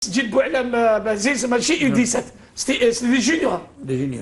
تسجيل بوعلام زيز ماشي يو 17 سيتي دي جونيور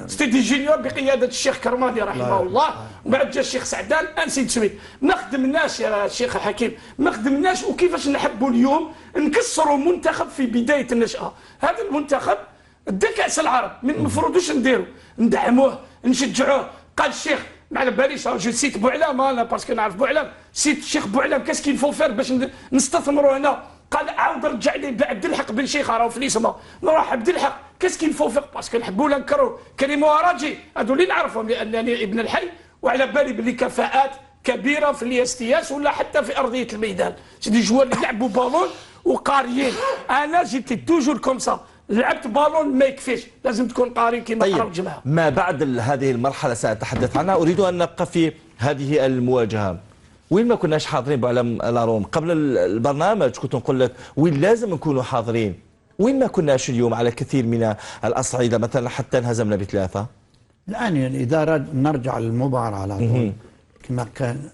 سيتي دي جونيور بقياده الشيخ كرماني رحمه الله. ومن بعد جا الشيخ سعدان انسي تسميت. ما خدمناش يا شيخ حكيم، ما خدمناش. وكيفاش نحبوا اليوم نكسروا منتخب في بدايه النشاه. هذا المنتخب دا كاس العرب من المفروض واش نديروا؟ ندعموه نشجعوه. قال الشيخ ما على باليش جو سيت بوعلام انا باسكو نعرف بوعلام، سيت الشيخ بوعلام كاس كيل فو فير باش نستثمروا هنا. قال عاود رجع لي عبد الحق بن شيخه راهو في الاسم، نروح عبد الحق كاس كيل فو فير باسكو نحبوا ولا نكرهوا. كريم وراجي هذو اللي نعرفهم لانني ابن الحي وعلى بالي بلي كفاءات كبيره في الاستياس ولا حتى في ارضيه الميدان. سي دي جوار اللي يلعبوا بالون وقاريين. انا جيتي توجور كوم سا، لعبت بالون ما يكفيش، لازم تكون قاري كما قراو الجماعه. ما بعد هذه المرحله سأتحدث عنها، اريد ان نبقى في هذه المواجهه. وين ما كناش حاضرين بعلم لاروم قبل البرنامج كنت نقول لك وين لازم نكونوا حاضرين، وين ما كناش اليوم على كثير من الاصعده مثلا حتى انهزمنا بثلاثه. الان يعني اذا نرجع للمباراه على طول كما كان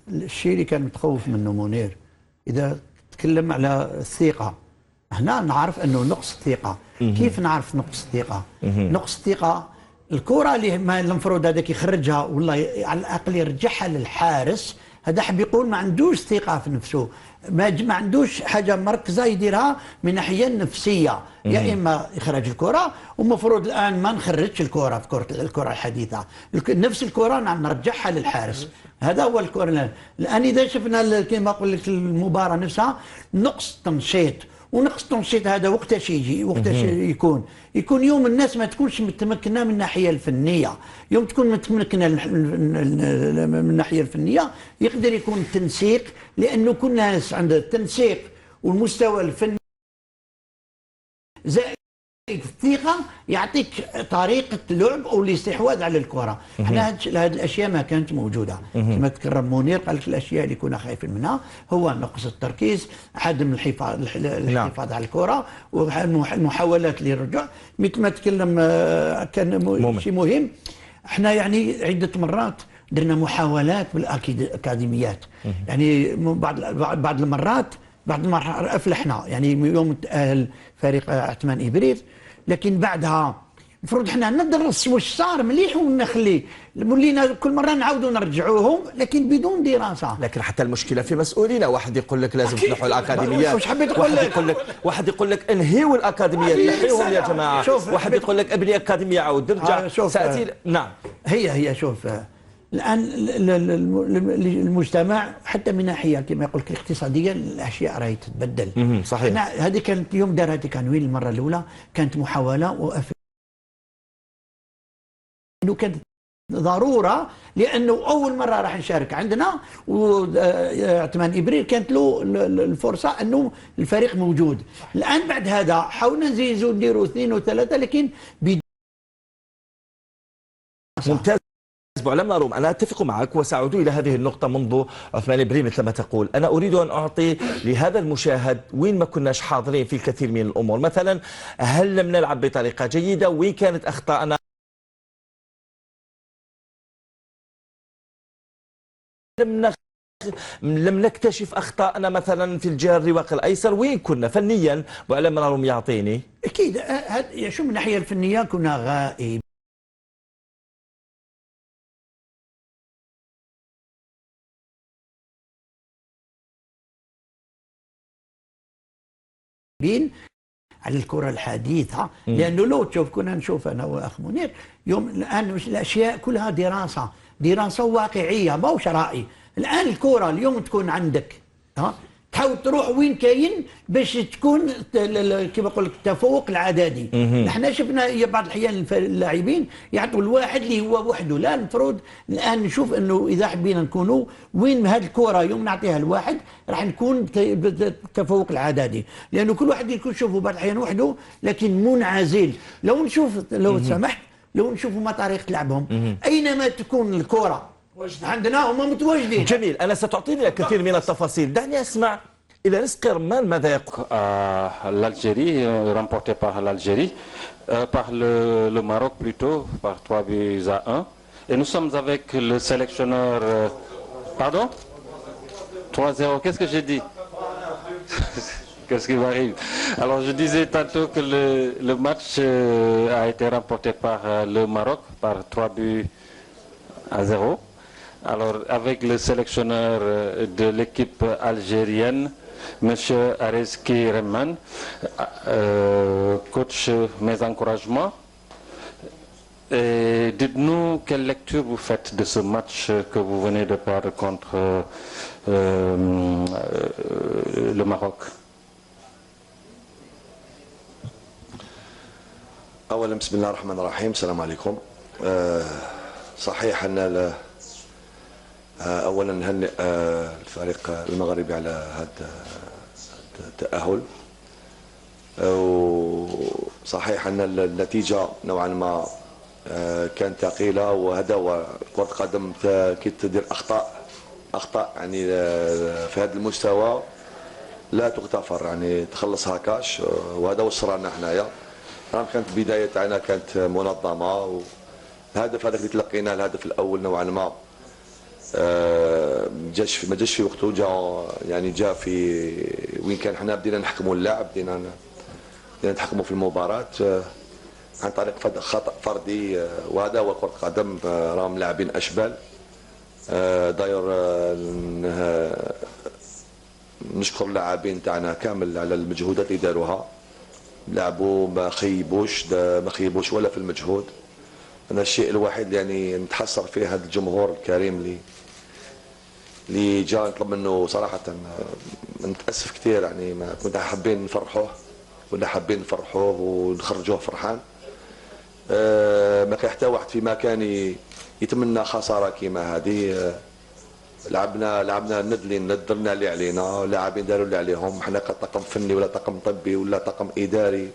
الشيء اللي كان متخوف منه منير اذا تكلم على الثقه. هنا نعرف انه نقص ثقه. كيف نعرف نقص ثقه؟ نقص ثقه الكره اللي ما المفروض هذاك يخرجها والله على الاقل يرجعها للحارس، هذا حب يقول ما عندوش ثقه في نفسه، ما عندوش حاجه مركزه يديرها من الناحيه النفسيه. يا اما يخرج الكره، ومفروض الان ما نخرجش الكره في الكره الحديثه، نفس الكره نرجعها للحارس. هذا هو الكره. الان اذا شفنا كما اقول لك المباراه نفسها نقص تنشيط، ونقص التنشيط هذا وقتاش يجي؟ وقتاش يكون يوم الناس ما تكونش متمكنه من الناحيه الفنيه. يوم تكون متمكنه من الناحيه الفنيه يقدر يكون التنسيق، لانه كل الناس عندها التنسيق والمستوى الفني زائد الثقه يعطيك طريقه لعب او الاستحواذ على الكره. احنا هذه الاشياء ما كانت موجوده. كما تكرم منير قال لك الاشياء اللي كنا خايفين منها هو نقص التركيز، عدم الحفاظ على الكره، والمحاولات للرجوع. مثل ما تكلم كان شيء مهم. احنا يعني عده مرات درنا محاولات بالاكاديميات، يعني بعض المرات افلحنا، يعني يوم تاهل فريق عثمان ابريد، لكن بعدها المفروض احنا ندرس واش صار مليح ونخلي ولينا كل مره نعاودوا نرجعوهم لكن بدون دراسه. لكن حتى المشكله في مسؤولينا، واحد يقول لك لازم تنحوا الاكاديميات، واحد يقول لك انهيوا الاكاديميات نحيوهم يا جماعه، واحد يقول لك ابني اكاديميه عاود ارجع ساتي. نعم هي شوف الان المجتمع حتى من ناحيه كما يقول لك الاقتصاديه الاشياء راهي تتبدل. صحيح. هذه كانت يوم دار هذه كانوين المره الاولى كانت محاوله انه كانت ضروره، لانه اول مره راح نشارك عندنا وعثمان ابريل كانت له الفرصه انه الفريق موجود. الان بعد هذا حاولنا نزيدوا نديروا 2 و3 لكن ممتاز. بعلم لاروم أنا أتفق معك وسأعود إلى هذه النقطة منذ عثمان إبراهيم مثل ما تقول. أنا أريد أن أعطي لهذا المشاهد وين ما كناش حاضرين في الكثير من الأمور. مثلا هل لم نلعب بطريقة جيدة؟ وين كانت أخطاءنا؟ لم نكتشف أخطاءنا مثلا في الجهة الرواق الأيسر؟ وين كنا فنيا؟ بعلم لاروم يعطيني. أكيد شو من الناحية الفنية كنا غائب على الكرة الحديثة، لأنه لو تشوف كنا نشوف أنا وأخ منير يوم الآن الأشياء كلها دراسة واقعية ماهوش رأي. الآن الكرة اليوم تكون عندك تحاول تروح وين كاين باش تكون كما نقول لك التفوق العددي. نحن شفنا بعض الأحيان اللاعبين يعطوا الواحد اللي هو وحده، لا المفروض الآن نشوف أنه إذا حبينا نكونوا وين هذه الكرة يوم نعطيها لواحد راح نكون التفوق العددي، لأنه كل واحد يكون يشوفه بعض الأحيان وحده لكن منعزل. لو سمحت لو نشوفوا ما طريقة لعبهم أينما تكون الكرة عندنا هم متواجدين. جميل. أنا ستعطيني الكثير من التفاصيل. دعني أسمع إلى رزق رمان ماذا يقول. L'Algérie, remporté par l'Algérie, par le Maroc plutôt, par 3-1. Et nous sommes avec le sélectionneur... pardon 3-0, qu'est-ce que j'ai dit qu'est-ce qui m'arrive? Alors je disais tantôt que le match a été remporté par le Maroc par 3-0. Alors avec le sélectionneur de l'équipe algérienne, M. Arezki Remman, coach, mes encouragements. Et dites-nous quelle lecture vous faites de ce match que vous venez de perdre contre le Maroc. أولا بسم الله الرحمن الرحيم السلام عليكم. صحيح أن أولا نهنئ الفريق المغربي على هذا التأهل، وصحيح أن النتيجة نوعا ما كانت ثقيلة، وهذا هو كرة القدم كي تدير أخطاء يعني في هذا المستوى لا تغتفر، يعني تخلص هكاش، وهذا هو صرالنا حنايا. كانت البداية تاعنا كانت منظمة، والهدف هذاك اللي تلقيناه الهدف الأول نوعا ما ما جاش في وقته، جا في وين كان حنا بدينا نحكموا اللعب، بدينا نتحكموا في المباراة عن طريق خطأ فردي، وهذا هو كرة القدم، راهم لاعبين أشبال. داير نشكر اللاعبين تاعنا كامل على المجهودات اللي داروها، لعبوا ما خيبوش ولا في المجهود. أنا الشيء الوحيد يعني نتحسر فيه هذا الجمهور الكريم اللي جا نطلب منه صراحة، نتأسف كثير، يعني ما كنا حابين نفرحوه ونخرجوه فرحان. ما كان حتى واحد في مكان يتمنى خسارة كيما هذه. لعبنا ند درنا اللي علينا، لاعبين داروا اللي عليهم، حنا كطاقم فني ولا طاقم طبي ولا طاقم إداري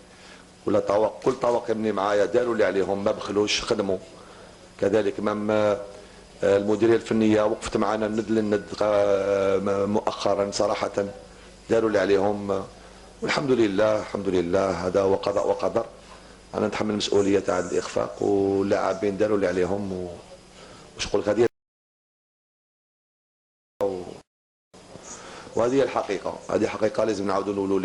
ولا كل طواقمني معايا داروا اللي عليهم، ما بخلوش خدموا. كذلك المديريه الفنيه وقفت معنا ند مؤخرا صراحه، داروا اللي عليهم، والحمد لله هذا هو قضاء وقدر. انا نتحمل المسؤوليه تاع الاخفاق، واللاعبين داروا اللي عليهم، واش نقول لك هذه وهذه الحقيقه لازم نعاودوا نقولوا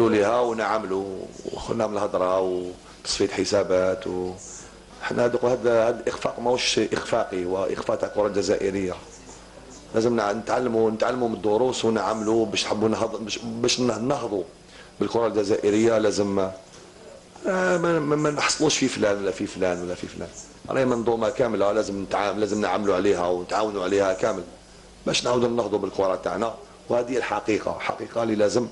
لها ونعملوا، وخلنا من الهضره وتصفيه حسابات. حنا هذا الاخفاق ماهوش اخفاقي، هو اخفاء تاع الكره الجزائريه. لازم نتعلموا من الدروس ونعملوا باش نهضوا بالكره الجزائريه. لازم ما نحصلوش في فلان ولا في فلان. راهي منظومه كامله، لازم نعملوا عليها ونتعاونوا عليها كامل باش نعاودوا نهضوا بالكره تاعنا. وهذه حقيقه اللي لازم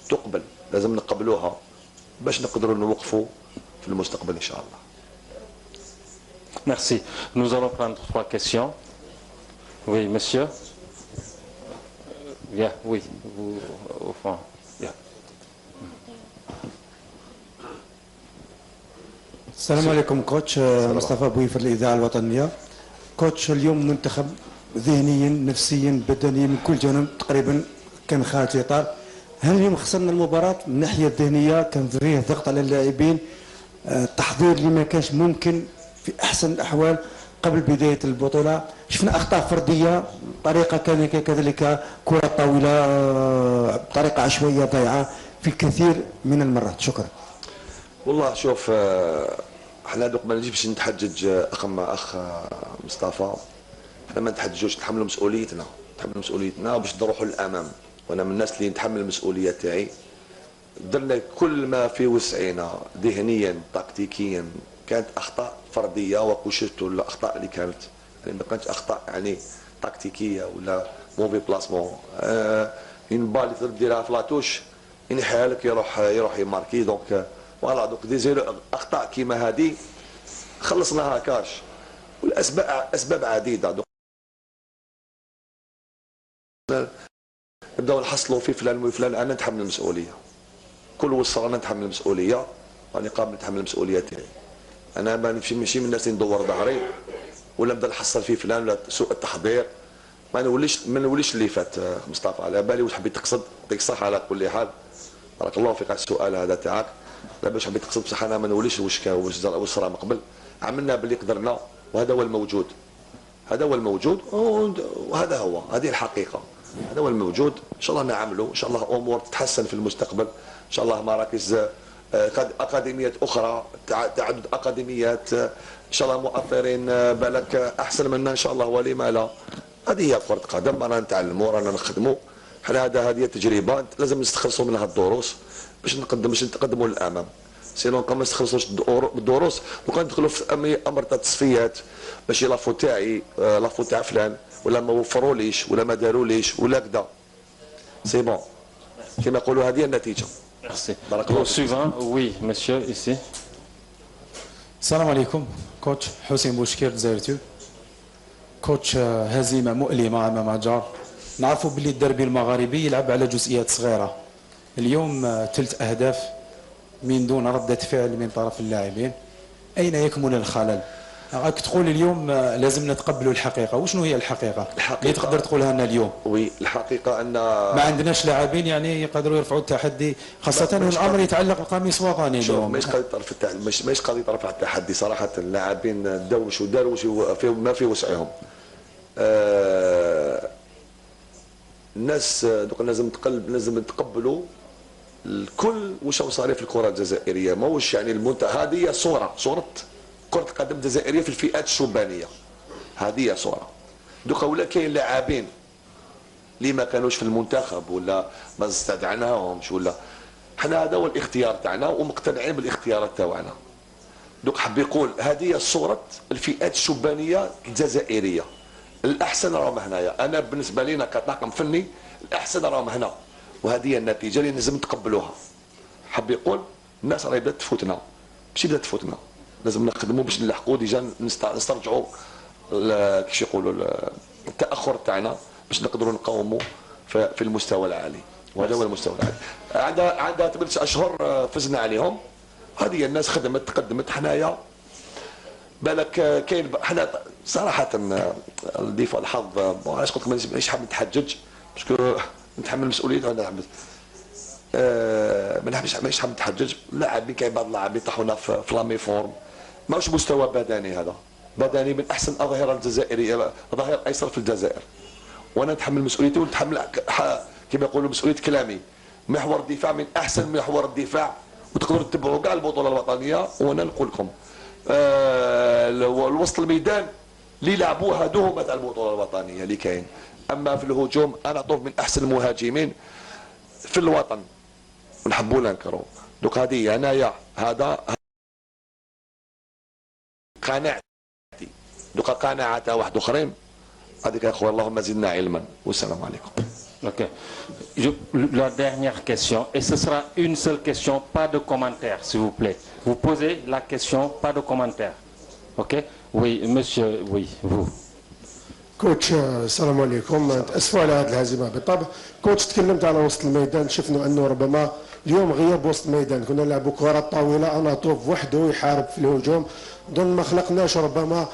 تقبل، لازم نقبلوها باش نقدروا نوقفوا في المستقبل ان شاء الله. Merci. Nous allons prendre 3 questions. Oui, monsieur. Bien, oui, vous au fond. Bien. السلام عليكم كوتش مصطفى بويفر الإذاعة الوطنية. كوتش اليوم منتخب ذهنيا نفسيا بدنيا من كل جانب تقريبا كان خارج الإطار. هل اليوم خسرنا المباراة من الناحية الذهنية؟ كان فيه ضغط على اللاعبين، التحضير اللي ما كانش ممكن في أحسن الأحوال قبل بداية البطولة. شفنا أخطاء فردية، طريقة كذلك كرة طويلة بطريقة عشوائية ضيعة في الكثير من المرات. شكرا. والله شوف، احنا دوك ما نجيبش نتحجج اخ مصطفى، احنا ما نتحججوش، نتحملوا مسؤوليتنا باش نروحوا للامام. وانا من الناس اللي نتحمل المسؤوليه تاعي. درنا كل ما في وسعنا ذهنيا تكتيكيا. كانت اخطاء فرديه وشفتوا الاخطاء اللي كانت، يعني ما كانتش اخطاء يعني تكتيكيه ولا موفي بلاسمون. اون بال اللي تقدر ديرها في لاتوش ينحيها لك يروح يماركي. دونك فوالا، دوك ديزيرو اخطاء كيما هذه خلصناها كاش، والاسباب اسباب عديده. دوك نبداو نحصلوا في فلان وفلان. انا نتحمل المسؤوليه، كل وصل انا نتحمل المسؤوليه، راني قابل نتحمل المسؤوليه تاعي. انا ماشي من الناس اللي ندور ظهري ولا نبدا نحصل في فلان ولا سوء التحضير. ما نوليش اللي فات مصطفى. على بالي واش حبيت تقصد، يعطيك الصحه على كل حال، بارك الله فيك على السؤال هذا تاعك. لا باش حبيت تقصد بصح انا ما نوليش واش صرا من قبل. عملنا باللي قدرنا، وهذا هو الموجود، وهذا هو، هذه الحقيقه. هذا هو الموجود. ان شاء الله نعملوا ان شاء الله امور تتحسن في المستقبل، ان شاء الله مراكز اكاديميات اخرى، تعدد اكاديميات، ان شاء الله مؤثرين بالك احسن منا ان شاء الله، ولما لا. هذه هي كرة قدم، رانا نتعلموا رانا نخدموا، حنا هذه تجربه لازم نستخلصوا منها الدروس باش نتقدموا للامام. سينون ما نستخلصوش الدروس وكان ندخلوا في امر تاع التصفيات ماشي لافو تاعي لافو تاع فلان ولا ما وفروليش ولا ما داروليش ولا كذا. سي بون كما يقولوا هذه النتيجه. بارك الله فيك. وي مسيو ايسي. السلام عليكم. كوتش حسين بوشكير دزايرتو. كوتش هزيمه مؤلمه امام جار. نعرفوا باللي الدربي المغاربي يلعب على جزئيات صغيره. اليوم 3 أهداف من دون ردة فعل من طرف اللاعبين. أين يكمن الخلل؟ راك تقول اليوم لازم نتقبلوا الحقيقة، وشنو هي الحقيقة؟ اللي تقدر تقولها لنا اليوم؟ وي الحقيقة أن ما عندناش لاعبين يعني يقدروا يرفعوا التحدي، خاصة الأمر يتعلق بقميص وطني اليوم. ماهيش قضية ماهيش قضية رفع التحدي صراحة. اللاعبين داو وش داروا ما في وسعهم. الناس دوك لازم نتقبلوا الكل واش هو صار في الكره الجزائريه، ماهوش يعني هذه صوره كره القدم الجزائريه في الفئات الشبانيه، هذه صوره. دوكا ولا كاين لاعبين اللي ما كانوش في المنتخب ولا ما استدعناهمش ولا حنا هذا هو الاختيار تاعنا ومقتنعين بالاختيارات تاعنا. دوك حب يقول هذه صوره الفئات الشبانيه الجزائريه. الاحسن راهم هنايا، انا بالنسبه لينا كطاقم فني الاحسن راهم هنا، وهذه هي النتيجه اللي لازم نتقبلوها. حب يقول الناس راهي بدات تفوتنا، ماشي بدات تفوتنا، لازم نخدموا باش نلحقوا ديجا نسترجعوا كيش يقولوا التاخر تاعنا باش نقدروا نقاوموا في المستوى العالي، وهذا هو المستوى العالي. عندها 8 اشهر فزنا عليهم، هذه الناس خدمت تقدمت. حنايا بالك كاين حنا صراحه نضيف الحظ، علاش قلت لك مانيش حاب نتحجج باسكو نتحمل مسؤوليه وانا نحبس. مانيش حاب نتحجج. لاعبين كاين بعض اللاعبين طاحونا في لامي فورم، ماهوش مستوى بدني، هذا بدني من احسن اظهره الجزائريه، ظهير ايسر في الجزائر، وانا نتحمل مسؤوليتي ونتحمل كما يقولوا مسؤوليه كلامي. محور الدفاع من احسن محور الدفاع، وتقدروا تتبعوا كاع البطوله الوطنيه، وانا نقول لكم الوسط الميدان اللي لعبوا هادو هما تاع البطوله الوطنيه اللي كاين. اما في الهجوم انا طوف من احسن المهاجمين في الوطن، ونحبوا ننكروا. دوك هذه انايا هذا قناعتي، دوك قناعه تاع واحد اخرين هذيك يا اخويا. اللهم زدنا علما والسلام عليكم. Ok. La dernière question, et ce sera une seule question, pas de commentaire, s'il vous plaît. Vous posez la question, pas de commentaire. Ok? Oui, monsieur, oui, vous. كوتش السلام عليكم. نتاسفوا على هذه الهزيمه بالطبع. كوتش تكلمت على وسط الميدان، شفنا انه ربما اليوم غياب وسط الميدان، كنا نلعبوا كره طويله انا طوف وحده يحارب في الهجوم، دون ما خلقناش ربما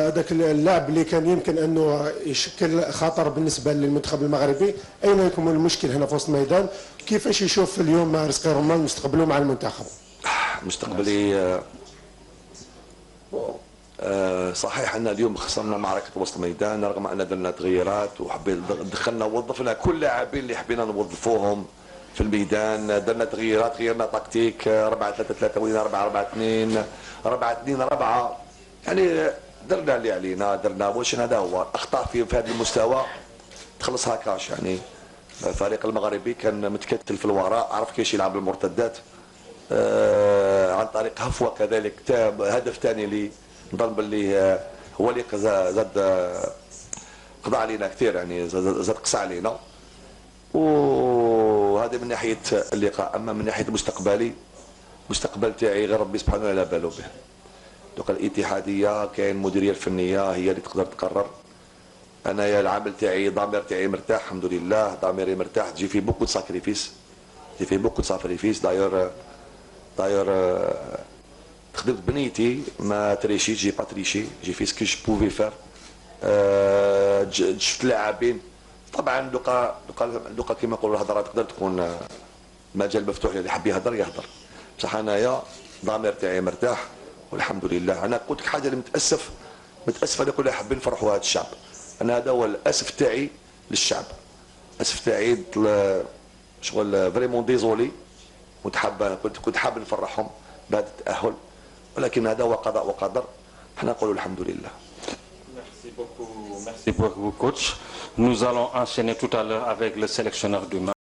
هذاك اللاعب اللي كان يمكن انه يشكل خطر بالنسبه للمنتخب المغربي. اين يكون المشكل هنا في وسط الميدان؟ كيفاش يشوف اليوم رزقي رمان مستقبله مع المنتخب؟ مستقبلي صحيح ان اليوم خسرنا معركه وسط الميدان رغم ان درنا تغييرات دخلنا وظفنا كل اللاعبين اللي حبينا نوظفوهم في الميدان. درنا تغييرات، غيرنا تكتيك 4-3-3 ولينا 4-4-2 4-2-4، يعني درنا اللي علينا، درنا واش هذا هو. اخطاء في هذا المستوى تخلص هكاش، يعني الفريق المغربي كان متكتل في الوراء، عرف كيفاش يلعب المرتدات عن طريق هفوه كذلك. هدف ثاني اللي نظن باللي هو اللي زاد قضى علينا كثير، يعني زاد قسى علينا. وهذا من ناحيه اللقاء. اما من ناحيه مستقبلي، المستقبل تاعي غير ربي سبحانه وتعالى بالو به. دوك الاتحاديه كاين المديريه الفنيه هي اللي تقدر تقرر. انايا العمل تاعي الضمير تاعي مرتاح الحمد لله، ضميري مرتاح. تجي في بوكو ساكريفيس، داير خدمت بنيتي، ما تريشيت، جي با تريشي، جي في سكي جو بوفي فار. شفت لاعبين طبعا دوكا كيما نقولوا الهضره تقدر تكون مجال مفتوح، اللي حاب يهضر يهضر، بصح انايا الضمير تاعي مرتاح والحمد لله. انا قلت لك حاجه اللي متاسف انا كل حابين نفرحوا هذا الشعب. انا هذا هو الاسف تاعي للشعب. اسف عيد شغل فريمون ديزولي، كنت حاب نفرحهم بهذا التاهل، ولكن هذا هو قضاء وقدر، احنا نقولوا الحمد لله. Merci beaucoup, coach. Nous allons enchaîner tout à l'heure avec le sélectionneur du match.